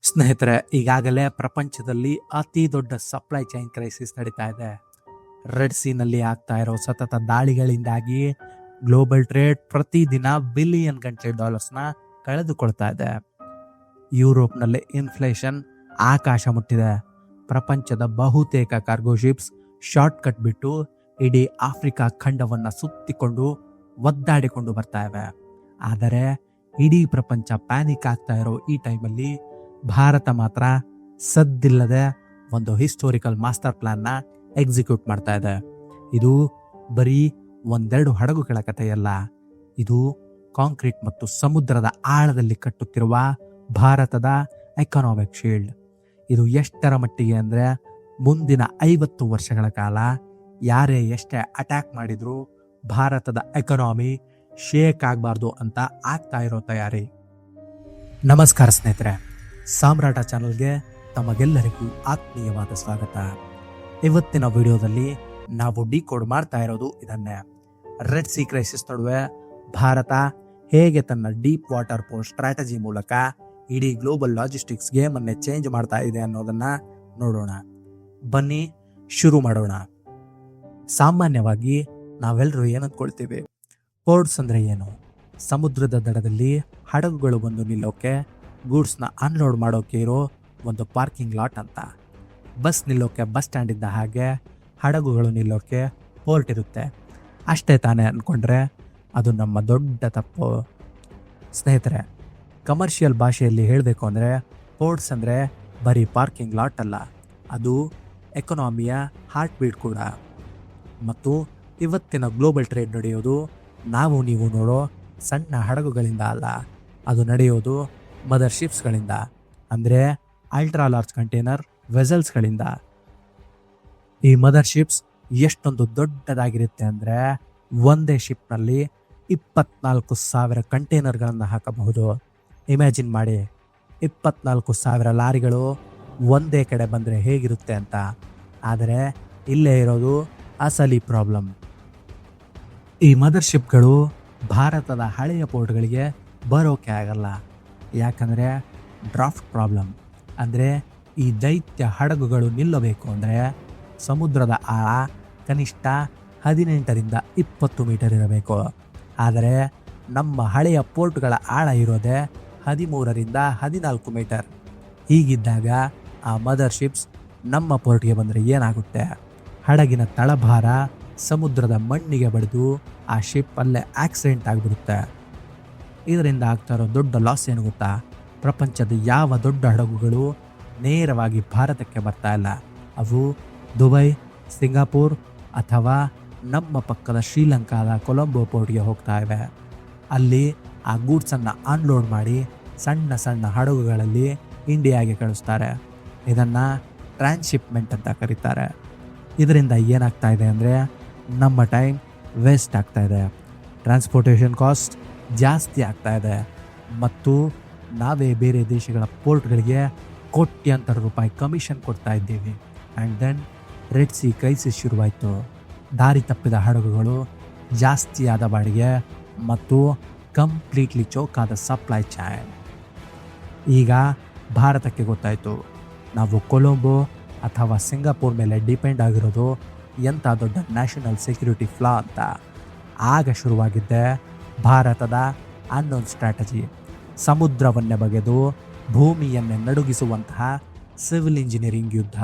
ಸ್ನೇಹಿತರೆ, ಈಗಾಗಲೇ ಪ್ರಪಂಚದಲ್ಲಿ ಅತಿ ದೊಡ್ಡ ಸಪ್ಲೈ ಚೈನ್ ಕ್ರೈಸಿಸ್ ನಡೀತಾ ಇದೆ. ರೆಡ್ ಸೀನಲ್ಲಿ ಆಗ್ತಾ ಇರೋ ಸತತ ದಾಳಿಗಳಿಂದಾಗಿ ಗ್ಲೋಬಲ್ ಟ್ರೇಡ್ ಪ್ರತಿದಿನ ಬಿಲಿಯನ್ ಗಂಟೆ ಡಾಲರ್ಸ್ನ ಕಳೆದುಕೊಳ್ತಾ ಇದೆ. ಯುರೋಪ್ನಲ್ಲಿ ಇನ್ಫ್ಲೇಷನ್ ಆಕಾಶ ಮುಟ್ಟಿದೆ. ಪ್ರಪಂಚದ ಬಹುತೇಕ ಕಾರ್ಗೋ ಶಿಪ್ಸ್ ಶಾರ್ಟ್ ಕಟ್ ಬಿಟ್ಟು ಇಡೀ ಆಫ್ರಿಕಾ ಖಂಡವನ್ನ ಸುತ್ತಿಕೊಂಡು ಒದ್ದಾಡಿಕೊಂಡು ಬರ್ತಾ ಇವೆ. ಆದರೆ ಇಡೀ ಪ್ರಪಂಚ ಪ್ಯಾನಿಕ್ ಆಗ್ತಾ ಇರೋ ಈ ಟೈಮಲ್ಲಿ ಭಾರತ ಮಾತ್ರ ಸದ್ದಿಲ್ಲದೆ ಒಂದು ಹಿಸ್ಟೋರಿಕಲ್ ಮಾಸ್ಟರ್ ಪ್ಲಾನ್ನ ಎಕ್ಸಿಕ್ಯೂಟ್ ಮಾಡ್ತಾ ಇದೆ. ಇದು ಬರೀ ಒಂದೆರಡು ಹಡಗುಗಳ ಕಥೆಯಲ್ಲ, ಇದು ಕಾಂಕ್ರೀಟ್ ಮತ್ತು ಸಮುದ್ರದ ಆಳದಲ್ಲಿ ಕಟ್ಟುತ್ತಿರುವ ಭಾರತದ ಎಕನಾಮಿಕ್ ಶೀಲ್ಡ್. ಇದು ಎಷ್ಟರ ಮಟ್ಟಿಗೆ ಅಂದರೆ, ಮುಂದಿನ 50 ವರ್ಷಗಳ ಕಾಲ ಯಾರೇ ಎಷ್ಟೇ ಅಟ್ಯಾಕ್ ಮಾಡಿದ್ರು ಭಾರತದ ಎಕನಾಮಿ ಶೇಕ್ ಆಗಬಾರ್ದು ಅಂತ ಆಗ್ತಾ ಇರೋ ತಯಾರಿ. ನಮಸ್ಕಾರ ಸ್ನೇಹಿತರೆ, ಸಾಮ್ರಾಟ ಚಾನಲ್ಗೆ ತಮಗೆಲ್ಲರಿಗೂ ಆತ್ಮೀಯವಾದ ಸ್ವಾಗತ. ಇವತ್ತಿನ ವಿಡಿಯೋದಲ್ಲಿ ನಾವು ಡಿಕೋಡ್ ಮಾಡ್ತಾ ಇರೋದು ಇದನ್ನೇ. ರೆಡ್ ಸಿ ಕ್ರೈಸಿಸ್ ನಡುವೆ ಭಾರತ ಹೇಗೆ ತನ್ನ ಡೀಪ್ ವಾಟರ್ ಪೋರ್ಟ್ ಸ್ಟ್ರಾಟಜಿ ಮೂಲಕ ಇಡೀ ಗ್ಲೋಬಲ್ ಲಾಜಿಸ್ಟಿಕ್ಸ್ ಗೇಮ್ ಅನ್ನೇ ಚೇಂಜ್ ಮಾಡ್ತಾ ಇದೆ ಅನ್ನೋದನ್ನ ನೋಡೋಣ. ಬನ್ನಿ ಶುರು ಮಾಡೋಣ. ಸಾಮಾನ್ಯವಾಗಿ ನಾವೆಲ್ಲರೂ ಏನಂದ್ಕೊಳ್ತೀವಿ, ಪೋರ್ಟ್ಸ್ ಅಂದ್ರೆ ಏನು? ಸಮುದ್ರದ ದಡದಲ್ಲಿ ಹಡಗುಗಳು ಬಂದು ನಿಲ್ಲೋಕೆ, ಗೂಡ್ಸ್ನ ಅನ್ಲೋಡ್ ಮಾಡೋಕೆ ಇರೋ ಒಂದು ಪಾರ್ಕಿಂಗ್ ಲಾಟ್ ಅಂತ. ಬಸ್ ನಿಲ್ಲೋಕೆ ಬಸ್ ಸ್ಟ್ಯಾಂಡ್ ಇದ್ದ ಹಾಗೆ ಹಡಗುಗಳು ನಿಲ್ಲೋಕೆ ಪೋರ್ಟ್ ಇರುತ್ತೆ. ಅಷ್ಟೇ ತಾನೇ ಅಂದ್ಕೊಂಡ್ರೆ ಅದು ನಮ್ಮ ದೊಡ್ಡ ತಪ್ಪು. ಸ್ನೇಹಿತರೆ, ಕಮರ್ಷಿಯಲ್ ಭಾಷೆಯಲ್ಲಿ ಹೇಳಬೇಕು ಅಂದರೆ ಪೋರ್ಟ್ಸ್ ಅಂದರೆ ಬರೀ ಪಾರ್ಕಿಂಗ್ ಲಾಟ್ ಅಲ್ಲ, ಅದು ಎಕನಾಮಿಯ ಹಾರ್ಟ್ ಬೀಟ್ ಕೂಡ. ಮತ್ತು ಇವತ್ತಿನ ಗ್ಲೋಬಲ್ ಟ್ರೇಡ್ ನಡೆಯೋದು ನಾವು ನೀವು ನೋಡೋ ಸಣ್ಣ ಹಡಗುಗಳಿಂದ ಅಲ್ಲ, ಅದು ನಡೆಯೋದು ಮದರ್ ಶಿಪ್ಸ್ಗಳಿಂದ, ಅಂದರೆ ಅಲ್ಟ್ರಾ ಲಾರ್ಜ್ ಕಂಟೈನರ್ ವೆಸಲ್ಸ್ಗಳಿಂದ. ಈ ಮದರ್ ಶಿಪ್ಸ್ ಎಷ್ಟೊಂದು ದೊಡ್ಡದಾಗಿರುತ್ತೆ ಅಂದರೆ, ಒಂದೇ ಶಿಪ್ನಲ್ಲಿ 24,000 ಕಂಟೈನರ್ಗಳನ್ನು ಹಾಕಬಹುದು. ಇಮ್ಯಾಜಿನ್ ಮಾಡಿ, 24,000 ಲಾರಿಗಳು ಒಂದೇ ಕಡೆ ಬಂದರೆ ಹೇಗಿರುತ್ತೆ ಅಂತ. ಆದರೆ ಇಲ್ಲೇ ಇರೋದು ಅಸಲಿ ಪ್ರಾಬ್ಲಮ್. ಈ ಮದರ್ಶಿಪ್ಗಳು ಭಾರತದ ಹಳೆಯ ಪೋರ್ಟ್ಗಳಿಗೆ ಬರೋಕೆ ಆಗಲ್ಲ. ಯಾಕಂದರೆ ಡ್ರಾಫ್ಟ್ ಪ್ರಾಬ್ಲಮ್. ಅಂದರೆ ಈ ದೈತ್ಯ ಹಡಗುಗಳು ನಿಲ್ಲಬೇಕು ಅಂದರೆ ಸಮುದ್ರದ ಆಳ ಕನಿಷ್ಠ 18ರಿಂದ 20 ಮೀಟರ್ ಇರಬೇಕು. ಆದರೆ ನಮ್ಮ ಹಳೆಯ ಪೋರ್ಟ್ಗಳ ಆಳ ಇರೋದೇ 13ರಿಂದ 14 ಮೀಟರ್. ಹೀಗಿದ್ದಾಗ ಆ ಮದರ್ ಶಿಪ್ಸ್ ನಮ್ಮ ಪೋರ್ಟ್ಗೆ ಬಂದರೆ ಏನಾಗುತ್ತೆ? ಹಡಗಿನ ತಳಭಾರ ಸಮುದ್ರದ ಮಣ್ಣಿಗೆ ಬಡಿದು ಆ ಶಿಪ್ ಅಲ್ಲೇ ಆಕ್ಸಿಡೆಂಟ್ ಆಗಿಬಿಡುತ್ತೆ. ಇದರಿಂದ ಆಗ್ತಾ ಇರೋ ದೊಡ್ಡ ಲಾಸ್ ಏನು ಗೊತ್ತಾ? ಪ್ರಪಂಚದ ಯಾವ ದೊಡ್ಡ ಹಡಗುಗಳು ನೇರವಾಗಿ ಭಾರತಕ್ಕೆ ಬರ್ತಾ ಇಲ್ಲ. ಅವು ದುಬೈ, ಸಿಂಗಾಪುರ್ ಅಥವಾ ನಮ್ಮ ಪಕ್ಕದ ಶ್ರೀಲಂಕಾದ ಕೊಲಂಬೋ ಪೋರ್ಟ್ಗೆ ಹೋಗ್ತಾ ಇವೆ. ಅಲ್ಲಿ ಆ ಗೂಡ್ಸನ್ನು ಅನ್ಲೋಡ್ ಮಾಡಿ ಸಣ್ಣ ಸಣ್ಣ ಹಡಗುಗಳಲ್ಲಿ ಇಂಡಿಯಾಗೆ ಕಳಿಸ್ತಾರೆ. ಇದನ್ನು ಟ್ರಾನ್ಸ್ಶಿಪ್ಮೆಂಟ್ ಅಂತ ಕರೀತಾರೆ. ಇದರಿಂದ ಏನಾಗ್ತಾ ಇದೆ ಅಂದರೆ, ನಮ್ಮ ಟೈಮ್ ವೇಸ್ಟ್ ಆಗ್ತಾ ಇದೆ, ಟ್ರಾನ್ಸ್ಪೋರ್ಟೇಷನ್ ಕಾಸ್ಟ್ ಜಾಸ್ತಿ ಆಗ್ತಾ ಇದೆ, ಮತ್ತು ನಾವೇ ಬೇರೆ ದೇಶಗಳ ಪೋರ್ಟ್ಗಳಿಗೆ ಕೋಟ್ಯಾಂತರ ರೂಪಾಯಿ ಕಮಿಷನ್ ಕೊಡ್ತಾ ಇದ್ದೀವಿ. And then Red Sea crisis ಶುರುವಾಯಿತು. ದಾರಿ ತಪ್ಪಿದ ಹಡಗುಗಳು, ಜಾಸ್ತಿಯಾದ ಬಾಡಿಗೆ ಮತ್ತು ಕಂಪ್ಲೀಟ್ಲಿ ಚೌಕಾದ ಸಪ್ಲೈ ಚೈನ್. ಈಗ ಭಾರತಕ್ಕೆ ಗೊತ್ತಾಯಿತು, ನಾವು ಕೊಲಂಬೋ ಅಥವಾ ಸಿಂಗಾಪುರ್ ಮೇಲೆ ಡಿಪೆಂಡ್ ಆಗಿರೋದು ಎಂಥ ದೊಡ್ಡ ನ್ಯಾಷನಲ್ ಸೆಕ್ಯೂರಿಟಿ ಫ್ಲಾ ಅಂತ. ಆಗ ಶುರುವಾಗಿದ್ದೆ ಭಾರತದ ಅನ್ನೋನ್ ಸ್ಟ್ರಾಟಜಿ. ಸಮುದ್ರವನ್ನೇ ಬಗೆದು ಭೂಮಿಯನ್ನೇ ನಡುಗಿಸುವಂತಹ ಸಿವಿಲ್ ಇಂಜಿನಿಯರಿಂಗ್ ಯುದ್ಧ.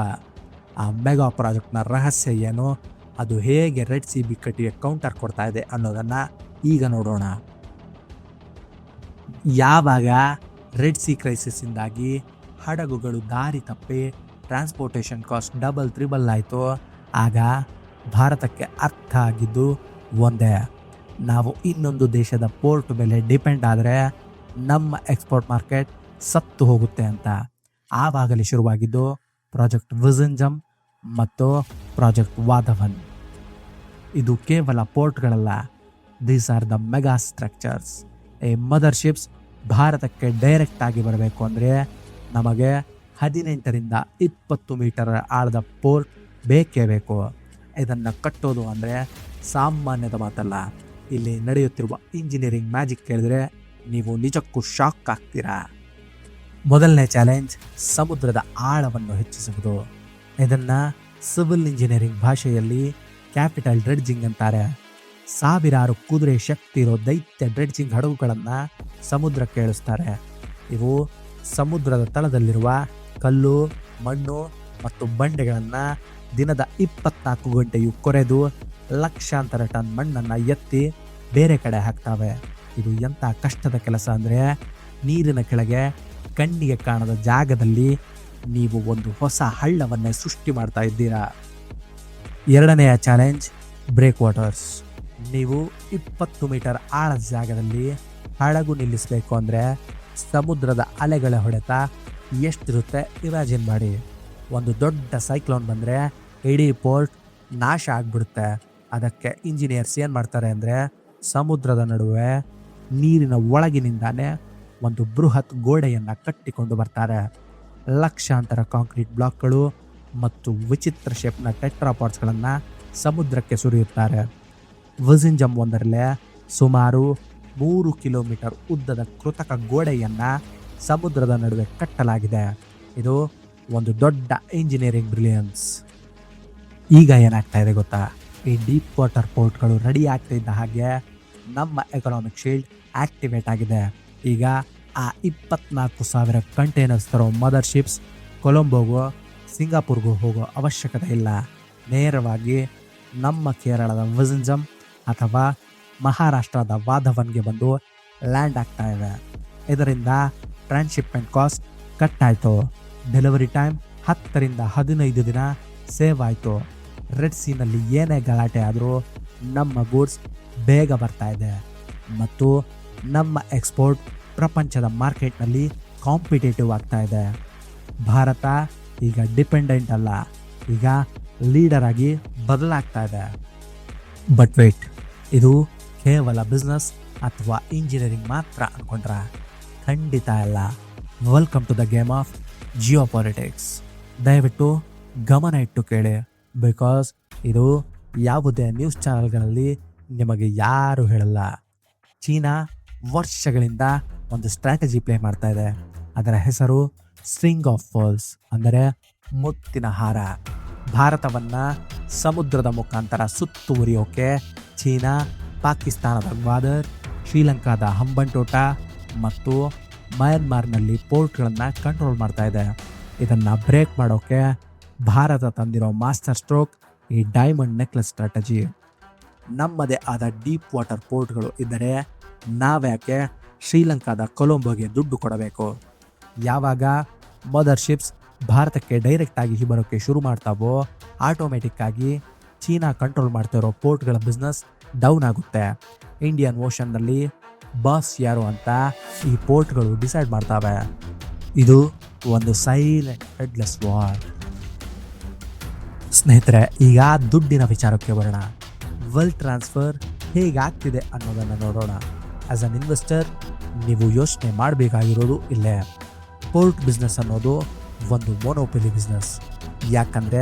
ಆ ಮೆಗಾ ಪ್ರಾಜೆಕ್ಟ್ನ ರಹಸ್ಯ ಏನು, ಅದು ಹೇಗೆ ರೆಡ್ ಸಿ ಬಿಕ್ಕಟ್ಟಿಗೆ ಕೌಂಟರ್ ಕೊಡ್ತಾ ಇದೆ ಅನ್ನೋದನ್ನು ಈಗ ನೋಡೋಣ. ಯಾವಾಗ ರೆಡ್ ಸಿ ಕ್ರೈಸಿಸ್ಸಿಂದಾಗಿ ಹಡಗುಗಳು ದಾರಿ ತಪ್ಪಿ ಟ್ರಾನ್ಸ್ಪೋರ್ಟೇಷನ್ ಕಾಸ್ಟ್ ಡಬಲ್ ತ್ರಿಬಲ್ ಆಯಿತು, ಆಗ ಭಾರತಕ್ಕೆ ಅರ್ಥ ಆಗಿದ್ದು ಒಂದೇ: ನಾವು ಇನ್ನೊಂದು ದೇಶದ ಪೋರ್ಟ್ ಮೇಲೆ ಡಿಪೆಂಡ್ ಆದರೆ ನಮ್ಮ ಎಕ್ಸ್ಪೋರ್ಟ್ ಮಾರ್ಕೆಟ್ ಸತ್ತು ಹೋಗುತ್ತೆ ಅಂತ. ಆವಾಗಲೇ ಶುರುವಾಗಿದ್ದು ಪ್ರಾಜೆಕ್ಟ್ ವಿಝಿಂಜಮ್ ಮತ್ತು ಪ್ರಾಜೆಕ್ಟ್ ವಾಧವನ್. ಇದು ಕೇವಲ ಪೋರ್ಟ್ಗಳಲ್ಲ, these are the mega structures. ಈ ಮದರ್ ಶಿಪ್ಸ್ ಭಾರತಕ್ಕೆ ಡೈರೆಕ್ಟ್ ಆಗಿ ಬರಬೇಕು ಅಂದರೆ ನಮಗೆ 18ರಿಂದ 20 ಮೀಟರ್ ಆಳದ ಪೋರ್ಟ್ ಬೇಕೇ ಬೇಕು. ಇದನ್ನು ಕಟ್ಟೋದು ಅಂದರೆ ಸಾಮಾನ್ಯದ ಮಾತಲ್ಲ. ಇಲ್ಲಿ ನಡೆಯುತ್ತಿರುವ ಇಂಜಿನಿಯರಿಂಗ್ ಮ್ಯಾಜಿಕ್ ಕೇಳಿದ್ರೆ ನೀವು ನಿಜಕ್ಕೂ ಶಾಕ್ ಆಗ್ತೀರಾ. ಮೊದಲನೇ ಚಾಲೆಂಜ್ ಸಮುದ್ರದ ಆಳವನ್ನು ಹೆಚ್ಚಿಸುವುದು. ಇದನ್ನ ಸಿವಿಲ್ ಇಂಜಿನಿಯರಿಂಗ್ ಭಾಷೆಯಲ್ಲಿ ಕ್ಯಾಪಿಟಲ್ ಡ್ರೆಡ್ಜಿಂಗ್ ಅಂತಾರೆ. ಸಾವಿರಾರು ಕುದುರೆ ಶಕ್ತಿ ಇರೋ ದೈತ್ಯ ಡ್ರೆಡ್ಜಿಂಗ್ ಹಡಗುಗಳನ್ನು ಸಮುದ್ರಕ್ಕೆ ಇಳಿಸ್ತಾರೆ. ಇವು ಸಮುದ್ರದ ತಳದಲ್ಲಿರುವ ಕಲ್ಲು, ಮಣ್ಣು ಮತ್ತು ಬಂಡೆಗಳನ್ನು ದಿನದ 24 ಗಂಟೆಯು ಕೊರೆದು ಲಕ್ಷಾಂತರ ಟನ್ ಮಣ್ಣನ್ನು ಎತ್ತಿ ಬೇರೆ ಕಡೆ ಹಾಕ್ತವೆ. ಇದು ಎಂಥ ಕಷ್ಟದ ಕೆಲಸ ಅಂದರೆ, ನೀರಿನ ಕೆಳಗೆ ಕಣ್ಣಿಗೆ ಕಾಣದ ಜಾಗದಲ್ಲಿ ನೀವು ಒಂದು ಹೊಸ ಹಳ್ಳವನ್ನೇ ಸೃಷ್ಟಿ ಮಾಡ್ತಾ ಇದ್ದೀರಾ. ಎರಡನೆಯ ಚಾಲೆಂಜ್ ಬ್ರೇಕ್ ವಾಟರ್ಸ್. ನೀವು 20 ಮೀಟರ್ ಆಳದ ಜಾಗದಲ್ಲಿ ಹಡಗು ನಿಲ್ಲಿಸಬೇಕು ಅಂದರೆ ಸಮುದ್ರದ ಅಲೆಗಳ ಹೊಡೆತ ಎಷ್ಟಿರುತ್ತೆ ಇಮ್ಯಾಜಿನ್ ಮಾಡಿ. ಒಂದು ದೊಡ್ಡ ಸೈಕ್ಲೋನ್ ಬಂದರೆ ಇಡೀ ಪೋರ್ಟ್ ನಾಶ ಆಗಿಬಿಡುತ್ತೆ. ಅದಕ್ಕೆ ಇಂಜಿನಿಯರ್ಸ್ ಏನು ಮಾಡ್ತಾರೆ ಅಂದರೆ, ಸಮುದ್ರದ ನಡುವೆ ನೀರಿನ ಒಳಗಿನಿಂದಾನೇ ಒಂದು ಬೃಹತ್ ಗೋಡೆಯನ್ನು ಕಟ್ಟಿಕೊಂಡು ಬರ್ತಾರೆ. ಲಕ್ಷಾಂತರ ಕಾಂಕ್ರೀಟ್ ಬ್ಲಾಕ್ಗಳು ಮತ್ತು ವಿಚಿತ್ರ ಶೇಪ್ನ ಟೆಟ್ರಾಪಾಡ್ಸ್ಗಳನ್ನು ಸಮುದ್ರಕ್ಕೆ ಸುರಿಯುತ್ತಾರೆ. ವಿಸಿಂಜಮ್ ಒಂದರಲ್ಲೇ ಸುಮಾರು 3 ಕಿಲೋಮೀಟರ್ ಉದ್ದದ ಕೃತಕ ಗೋಡೆಯನ್ನು ಸಮುದ್ರದ ನಡುವೆ ಕಟ್ಟಲಾಗಿದೆ. ಇದು ಒಂದು ದೊಡ್ಡ ಇಂಜಿನಿಯರಿಂಗ್ ಬ್ರಿಲಿಯನ್ಸ್. ಈಗ ಏನಾಗ್ತಾ ಇದೆ ಗೊತ್ತಾ, ಈ ಡೀಪ್ ವಾಟರ್ ಪೋರ್ಟ್ಗಳು ರೆಡಿ ಆಗ್ತಾ ಇದ್ದ ಹಾಗೆ ನಮ್ಮ ಎಕನಾಮಿಕ್ ಶೀಲ್ಡ್ ಆಕ್ಟಿವೇಟ್ ಆಗಿದೆ. ಈಗ ಆ 24,000 ಕಂಟೈನರ್ಸ್ ತರೋ ಮದರ್ ಶಿಪ್ಸ್ ಕೊಲಂಬೋಗೋ ಸಿಂಗಾಪುರ್ಗೂ ಹೋಗೋ ಅವಶ್ಯಕತೆ ಇಲ್ಲ. ನೇರವಾಗಿ ನಮ್ಮ ಕೇರಳದ ವಿಸಿಂಜಮ್ ಅಥವಾ ಮಹಾರಾಷ್ಟ್ರದ ವಾಧವನ್ಗೆ ಬಂದು ಲ್ಯಾಂಡ್ ಆಗ್ತಾ ಇದೆ. ಇದರಿಂದ ಟ್ರಾನ್ಸ್ಶಿಪ್ಮೆಂಟ್ ಕಾಸ್ಟ್ ಕಟ್ ಆಯಿತು. ಡೆಲಿವರಿ ಟೈಮ್ 10 ರಿಂದ 15 ದಿನ ಸೇವ್ ಆಯಿತು. ರೆಡ್ ಸೀನಲ್ಲಿ ಏನೇ ಗಲಾಟೆ ಆದರೂ ನಮ್ಮ ಗೂಡ್ಸ್ ಬೇಗ ಬರ್ತಾ ಇದೆ ಮತ್ತು ನಮ್ಮ ಎಕ್ಸ್ಪೋರ್ಟ್ ಪ್ರಪಂಚದ ಮಾರ್ಕೆಟ್ನಲ್ಲಿ ಕಾಂಪಿಟೇಟಿವ್ ಆಗ್ತಾ ಇದೆ. ಭಾರತ ಈಗ ಡಿಪೆಂಡೆಂಟ್ ಅಲ್ಲ, ಈಗ ಲೀಡರ್ ಆಗಿ ಬದಲಾಗ್ತಾ ಇದೆ. ಬಟ್ ವೇಟ್, ಇದು ಕೇವಲ ಬಿಸ್ನೆಸ್ ಅಥವಾ ಇಂಜಿನಿಯರಿಂಗ್ ಮಾತ್ರ ಅನ್ಕೊಂಡ್ರ? ಖಂಡಿತ ಅಲ್ಲ. Welcome to the game of geopolitics. ದಯವಿಟ್ಟು ಗಮನ ಇಟ್ಟು ಕೇಳಿ, ಬಿಕಾಸ್ ಇದು ಯಾವುದೇ ನ್ಯೂಸ್ ಚಾನಲ್ಗಳಲ್ಲಿ ನಿಮಗೆ ಯಾರು ಹೇಳಲ್ಲ. ಚೀನಾ ವರ್ಷಗಳಿಂದ ಒಂದು ಸ್ಟ್ರಾಟಜಿ ಪ್ಲೇ ಮಾಡ್ತಾ ಇದೆ. ಅದರ ಹೆಸರು ಸ್ಟ್ರಿಂಗ್ ಆಫ್ ಪರ್ಲ್ಸ್, ಅಂದರೆ ಮುತ್ತಿನ ಹಾರ. ಭಾರತವನ್ನು ಸಮುದ್ರದ ಮುಖಾಂತರ ಸುತ್ತುವರಿಯೋಕೆ ಚೀನಾ ಪಾಕಿಸ್ತಾನದ ಗ್ವಾದರ್, ಶ್ರೀಲಂಕಾದ ಹಂಬಂಟೋಟ ಮತ್ತು ಮಯನ್ಮಾರ್ನಲ್ಲಿ ಪೋರ್ಟ್ಗಳನ್ನು ಕಂಟ್ರೋಲ್ ಮಾಡ್ತಾ ಇದೆ. ಇದನ್ನು ಬ್ರೇಕ್ ಮಾಡೋಕೆ ಭಾರತ ತಂದಿರೋ ಮಾಸ್ಟರ್ ಸ್ಟ್ರೋಕ್ ಈ ಡೈಮಂಡ್ ನೆಕ್ಲೆಸ್ ಸ್ಟ್ರಾಟಜಿ. ನಮ್ಮದೇ ಆದ ಡೀಪ್ ವಾಟರ್ ಪೋರ್ಟ್ಗಳು ಇದ್ದರೆ ನಾವ್ಯಾಕೆ ಶ್ರೀಲಂಕಾದ ಕೊಲಂಬೋಗೆ ದುಡ್ಡು ಕೊಡಬೇಕು? ಯಾವಾಗ ಮದರ್ ಶಿಪ್ಸ್ ಭಾರತಕ್ಕೆ ಡೈರೆಕ್ಟಾಗಿ ಬರೋಕ್ಕೆ ಶುರು ಮಾಡ್ತಾವೋ ಆಟೋಮೆಟಿಕ್ ಆಗಿ ಚೀನಾ ಕಂಟ್ರೋಲ್ ಮಾಡ್ತಿರೋ ಪೋರ್ಟ್ಗಳ ಬಿಸ್ನೆಸ್ ಡೌನ್ ಆಗುತ್ತೆ. ಇಂಡಿಯನ್ ಓಷನ್ನಲ್ಲಿ ಬಾಸ್ ಯಾರು ಅಂತ ಈ ಪೋರ್ಟ್ಗಳು ಡಿಸೈಡ್ ಮಾಡ್ತವೆ. ಇದು ಒಂದು ಸೈಲೆಂಟ್ ಹೆಡ್ಲೆಸ್ ವಾರ್. ಸ್ನೇಹಿತರೆ, ಈಗ ದುಡ್ಡಿನ ವಿಚಾರಕ್ಕೆ ಬರೋಣ. ವೆಲ್ತ್ ಟ್ರಾನ್ಸ್ಫರ್ ಹೇಗಾಗ್ತಿದೆ ಅನ್ನೋದನ್ನು ನೋಡೋಣ. ಆಸ್ ಅನ್ ಇನ್ವೆಸ್ಟರ್ ನೀವು ಯೋಚನೆ ಮಾಡಬೇಕಾಗಿರೋದು ಇಲ್ಲೇ. ಪೋರ್ಟ್ ಬಿಸ್ನೆಸ್ ಅನ್ನೋದು ಒಂದು ಮೊನೋಪೊಲಿ ಬಿಸ್ನೆಸ್. ಯಾಕಂದರೆ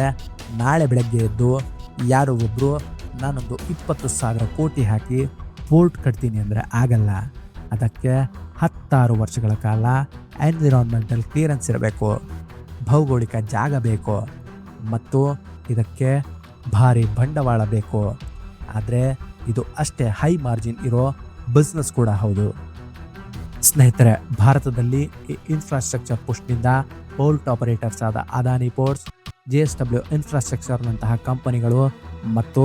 ನಾಳೆ ಬೆಳಗ್ಗೆ ಎದ್ದು ಯಾರೋ ಒಬ್ಬರು ನಾನೊಂದು 20,000 ಕೋಟಿ ಹಾಕಿ ಪೋರ್ಟ್ ಕಟ್ತೀನಿ ಅಂದರೆ ಆಗಲ್ಲ. ಅದಕ್ಕೆ 16 ವರ್ಷಗಳ ಕಾಲ ಎನ್ವಿರಾನ್ಮೆಂಟಲ್ ಕ್ಲಿಯರೆನ್ಸ್ ಇರಬೇಕು, ಭೌಗೋಳಿಕ ಜಾಗ ಬೇಕು ಮತ್ತು ಇದಕ್ಕೆ ಭಾರಿ ಬಂಡವಾಳ ಬೇಕು. ಆದರೆ ಇದು ಅಷ್ಟೇ ಹೈ ಮಾರ್ಜಿನ್ ಇರೋ ಬಿಸ್ನೆಸ್ ಕೂಡ ಹೌದು. ಸ್ನೇಹಿತರೆ, ಭಾರತದಲ್ಲಿ ಈ ಇನ್ಫ್ರಾಸ್ಟ್ರಕ್ಚರ್ ಪುಷ್ನಿಂದ ಪೋರ್ಟ್ ಆಪರೇಟರ್ಸ್ ಆದ ಅದಾನಿ ಪೋರ್ಟ್ಸ್, JSW ಇನ್ಫ್ರಾಸ್ಟ್ರಕ್ಚರ್ನಂತಹ ಕಂಪನಿಗಳು ಮತ್ತು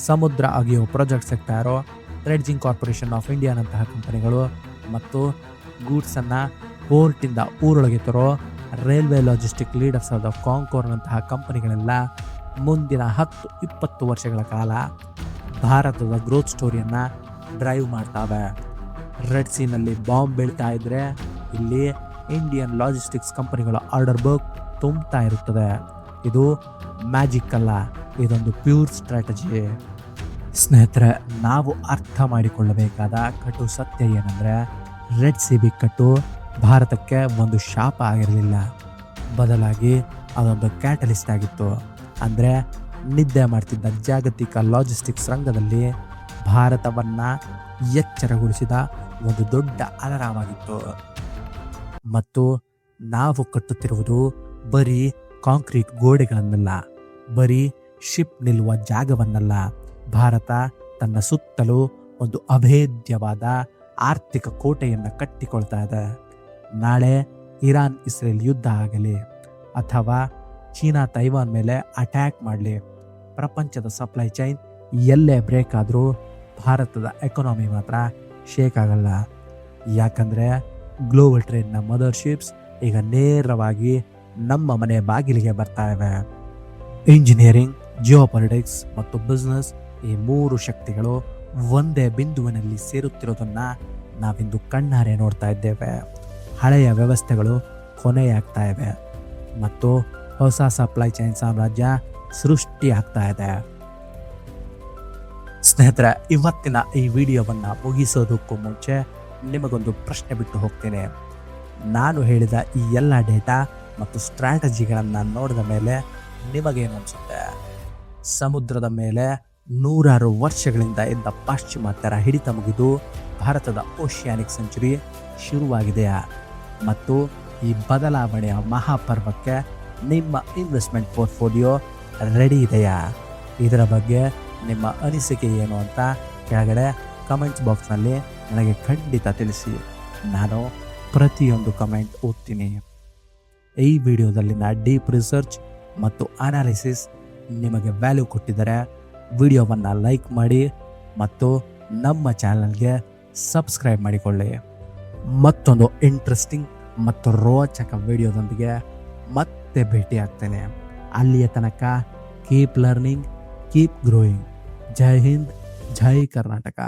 ಸಮುದ್ರ ಅಗೆಯೋ ಪ್ರಾಜೆಕ್ಟ್ ಸಿಗ್ತಾ ಇರೋ ಡ್ರೆಡ್ಜಿಂಗ್ ಕಾರ್ಪೊರೇಷನ್ ಆಫ್ ಇಂಡಿಯಾನಂತಹ ಕಂಪನಿಗಳು ಮತ್ತು ಗೂಡ್ಸನ್ನು ಪೋರ್ಟಿಂದ ಊರೊಳಗೆ ತರೋ ರೈಲ್ವೆ ಲಾಜಿಸ್ಟಿಕ್ ಲೀಡರ್ಸ್ ಆದ ಕಾಂಕೋರ್ನಂತಹ ಕಂಪನಿಗಳೆಲ್ಲ ಮುಂದಿನ 10-20 ವರ್ಷಗಳ ಕಾಲ ಭಾರತದ ಗ್ರೋತ್ ಸ್ಟೋರಿಯನ್ನು ಡ್ರೈವ್ ಮಾಡ್ತಾವೆ. ರೆಡ್ ಸೀನಲ್ಲಿ ಬಾಂಬ್ ಬೀಳ್ತಾ ಇದ್ರೆ ಇಲ್ಲಿ ಇಂಡಿಯನ್ ಲಾಜಿಸ್ಟಿಕ್ಸ್ ಕಂಪನಿಗಳ ಆರ್ಡರ್ ಬುಕ್ ತುಂಬ್ತಾ ಇರುತ್ತದೆ. ಇದು ಮ್ಯಾಜಿಕ್ ಅಲ್ಲ, ಇದೊಂದು ಪ್ಯೂರ್ ಸ್ಟ್ರಾಟಜಿ. ಸ್ನೇಹಿತರೆ, ನಾವು ಅರ್ಥ ಮಾಡಿಕೊಳ್ಳಬೇಕಾದ ಕಟು ಸತ್ಯ ಏನಂದರೆ, ರೆಡ್ ಸಿ ಬಿಕ್ಕಟ್ಟು ಭಾರತಕ್ಕೆ ಒಂದು ಶಾಪ ಆಗಿರಲಿಲ್ಲ, ಬದಲಾಗಿ ಅದೊಂದು ಕ್ಯಾಟಲಿಸ್ಟ್ ಆಗಿತ್ತು. ಅಂದರೆ ನಿದ್ದೆ ಮಾಡ್ತಿದ್ದ ಜಾಗತಿಕ ಲಾಜಿಸ್ಟಿಕ್ಸ್ ರಂಗದಲ್ಲಿ ಭಾರತವನ್ನು ಎಚ್ಚರಗೊಳಿಸಿದ ಒಂದು ದೊಡ್ಡ ಅಲಾರಾಮ್ ಆಗಿತ್ತು. ಮತ್ತು ನಾವು ಕಟ್ಟುತ್ತಿರುವುದು ಬರೀ ಕಾಂಕ್ರೀಟ್ ಗೋಡೆಗಳನ್ನಲ್ಲ, ಬರೀ ಶಿಪ್ ನಿಲ್ಲುವ ಜಾಗವನ್ನಲ್ಲ. ಭಾರತ ತನ್ನ ಸುತ್ತಲೂ ಒಂದು ಅಭೇದ್ಯವಾದ ಆರ್ಥಿಕ ಕೋಟೆಯನ್ನು ಕಟ್ಟಿಕೊಳ್ತಾ ಇದೆ. ನಾಳೆ ಇರಾನ್ ಇಸ್ರೇಲ್ ಯುದ್ಧ ಆಗಲಿ ಅಥವಾ ಚೀನಾ ತೈವಾನ್ ಮೇಲೆ ಅಟ್ಯಾಕ್ ಮಾಡಲಿ, ಪ್ರಪಂಚದ ಸಪ್ಲೈ ಚೈನ್ ಎಲ್ಲೇ ಬ್ರೇಕ್ ಆದರೂ ಭಾರತದ ಎಕಾನಮಿ ಮಾತ್ರ ಶೇಕ್ ಆಗಲ್ಲ. ಯಾಕಂದರೆ ಗ್ಲೋಬಲ್ ಟ್ರೇಡ್ನ ಮದರ್ಶಿಪ್ಸ್ ಈಗ ನೇರವಾಗಿ ನಮ್ಮ ಮನೆ ಬಾಗಿಲಿಗೆ ಬರ್ತಾ ಇವೆ. ಇಂಜಿನಿಯರಿಂಗ್, ಜಿಯೋಪಾಲಿಟಿಕ್ಸ್ ಮತ್ತು ಬಿಸ್ನೆಸ್, ಈ 3 ಶಕ್ತಿಗಳು ಒಂದೇ ಬಿಂದುವಿನಲ್ಲಿ ಸೇರುತ್ತಿರೋದನ್ನ ನಾವಿಂದು ಕಣ್ಣಾರೆ ನೋಡ್ತಾ ಇದ್ದೇವೆ. ಹಳೆಯ ವ್ಯವಸ್ಥೆಗಳು ಕೊನೆಯಾಗ್ತಾ ಇವೆ ಮತ್ತು ಹೊಸ ಸಪ್ಲೈ ಚೈನ್ ಸಾಮ್ರಾಜ್ಯ ಸೃಷ್ಟಿಯಾಗ್ತಾ ಇದೆ. ಸ್ನೇಹಿತರೆ, ಇವತ್ತಿನ ಈ ವಿಡಿಯೋವನ್ನು ಮುಗಿಸೋದಕ್ಕೂ ಮುಂಚೆ ನಿಮಗೊಂದು ಪ್ರಶ್ನೆ ಬಿಟ್ಟು ಹೋಗ್ತೇನೆ. ನಾನು ಹೇಳಿದ ಈ ಎಲ್ಲ ಡೇಟಾ ಮತ್ತು ಸ್ಟ್ರಾಟಜಿಗಳನ್ನು ನೋಡಿದ ಮೇಲೆ ನಿಮಗೇನು ಅನಿಸುತ್ತೆ? ಸಮುದ್ರದ ಮೇಲೆ 100 ವರ್ಷಗಳಿಂದ ಇದ್ದ ಪಾಶ್ಚಿಮಾತ್ಯರ ಹಿಡಿತ ಮುಗಿದು ಭಾರತದ ಓಷಿಯಾನಿಕ್ ಸೆಂಚುರಿ ಶುರುವಾಗಿದೆಯಾ? ಮತ್ತು ಈ ಬದಲಾವಣೆಯ ಮಹಾಪರ್ವಕ್ಕೆ ನಿಮ್ಮ ಇನ್ವೆಸ್ಟ್ಮೆಂಟ್ ಪೋರ್ಟ್ಫೋಲಿಯೋ ರೆಡಿ ಇದೆಯಾ? ಇದರ ಬಗ್ಗೆ ನಿಮ್ಮ ಅನಿಸಿಕೆ ಏನು ಅಂತ ಕೆಳಗಡೆ ಕಮೆಂಟ್ಸ್ ಬಾಕ್ಸ್ನಲ್ಲಿ ನನಗೆ ಖಂಡಿತ ತಿಳಿಸಿ. ನಾನು ಪ್ರತಿಯೊಂದು ಕಮೆಂಟ್ ಓದ್ತೀನಿ. ಈ ವಿಡಿಯೋದಲ್ಲಿನ ಡೀಪ್ ರಿಸರ್ಚ್ ಮತ್ತು ಅನಾಲಿಸಿಸ್ ನಿಮಗೆ ವ್ಯಾಲ್ಯೂ ಕೊಟ್ಟಿದ್ದರೆ ವಿಡಿಯೋವನ್ನು ಲೈಕ್ ಮಾಡಿ ಮತ್ತು ನಮ್ಮ ಚಾನಲ್ಗೆ ಸಬ್ಸ್ಕ್ರೈಬ್ ಮಾಡಿಕೊಳ್ಳಿ. ಮತ್ತೊಂದು ಇಂಟ್ರೆಸ್ಟಿಂಗ್ ಮತ್ತು ರೋಚಕ ವಿಡಿಯೋದೊಂದಿಗೆ ಮತ್ತೆ ಭೇಟಿ ಆಗ್ತೇನೆ. ಅಲ್ಲಿಯ ತನಕ ಕೀಪ್ ಲರ್ನಿಂಗ್, ಕೀಪ್ ಗ್ರೋಯಿಂಗ್. ಜೈ ಹಿಂದ್, ಜೈ ಕರ್ನಾಟಕ.